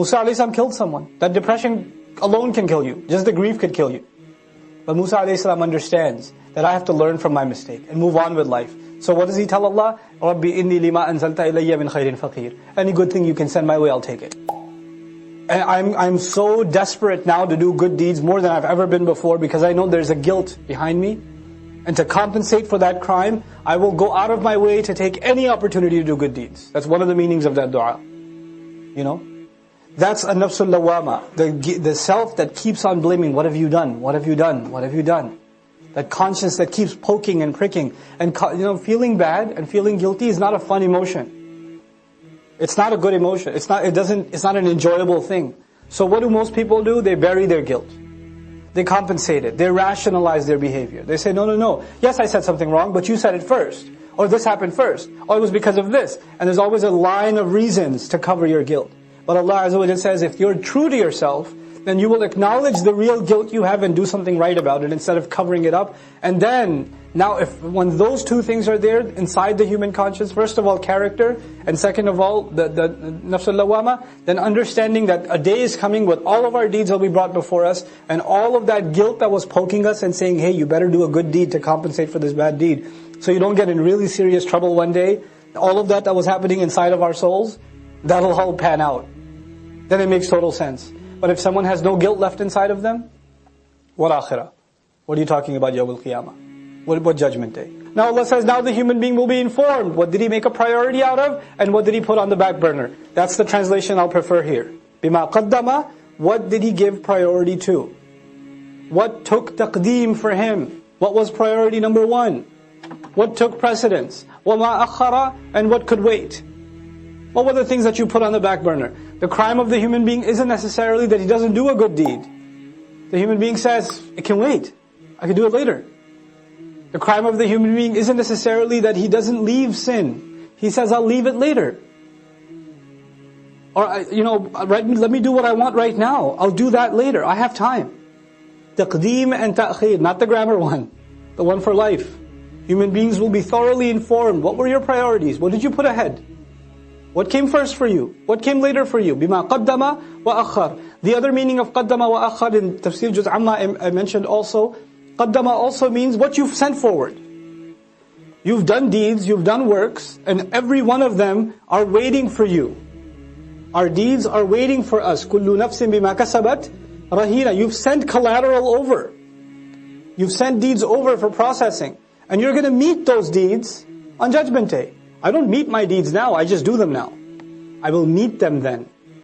Musa alayhi salam killed someone. That depression alone can kill you. Just the grief could kill you. But Musa alayhi salam understands that I have to learn from my mistake and move on with life. So what does he tell Allah? Rabbi inni lima anzalta ilayya min khairin faqir. Any good thing you can send my way, I'll take it. And I'm so desperate now to do good deeds more than I've ever been before, because I know there's a guilt behind me. And to compensate for that crime, I will go out of my way to take any opportunity to do good deeds. That's one of the meanings of that dua. You know? That's a nafsul lawama, the self that keeps on blaming. What have you done? What have you done? What have you done? That conscience that keeps poking and pricking. And feeling bad and feeling guilty is not a fun emotion. It's not a good emotion. It's not an enjoyable thing. So what do most people do? They bury their guilt. They compensate it. They rationalize their behavior. They say, no. Yes, I said something wrong, but you said it first. Or this happened first. Or it was because of this. And there's always a line of reasons to cover your guilt. But Allah Azza wa Jalla says, if you're true to yourself, then you will acknowledge the real guilt you have and do something right about it instead of covering it up. And then, when those two things are there inside the human conscience, first of all character, and second of all the nafsul lawama, then understanding that a day is coming when all of our deeds will be brought before us, and all of that guilt that was poking us and saying, hey, you better do a good deed to compensate for this bad deed, so you don't get in really serious trouble one day, all of that was happening inside of our souls, that'll all pan out. Then it makes total sense. But if someone has no guilt left inside of them, what akhirah? What are you talking about, Yawm al-Qiyamah? What judgment day? Now Allah says, now the human being will be informed. What did he make a priority out of? And what did he put on the back burner? That's the translation I'll prefer here. Bima qaddama, what did he give priority to? What took taqdeem for him? What was priority number one? What took precedence? Wama akhara, and what could wait? What were the things that you put on the back burner? The crime of the human being isn't necessarily that he doesn't do a good deed. The human being says, it can wait. I can do it later. The crime of the human being isn't necessarily that he doesn't leave sin. He says, I'll leave it later. Or, let me do what I want right now. I'll do that later. I have time. Taqdeem and ta'khir, not the grammar one. The one for life. Human beings will be thoroughly informed. What were your priorities? What did you put ahead? What came first for you? What came later for you? Bima qaddama wa akhar. The other meaning of qaddama wa akhar in Tafseer Juz Amma I mentioned also. Qaddama also means what you've sent forward. You've done deeds, you've done works, and every one of them are waiting for you. Our deeds are waiting for us. Kullu nafsin bima kasabat rahina. You've sent collateral over. You've sent deeds over for processing. And you're going to meet those deeds on Judgment Day. I don't meet my deeds now, I just do them now. I will meet them then.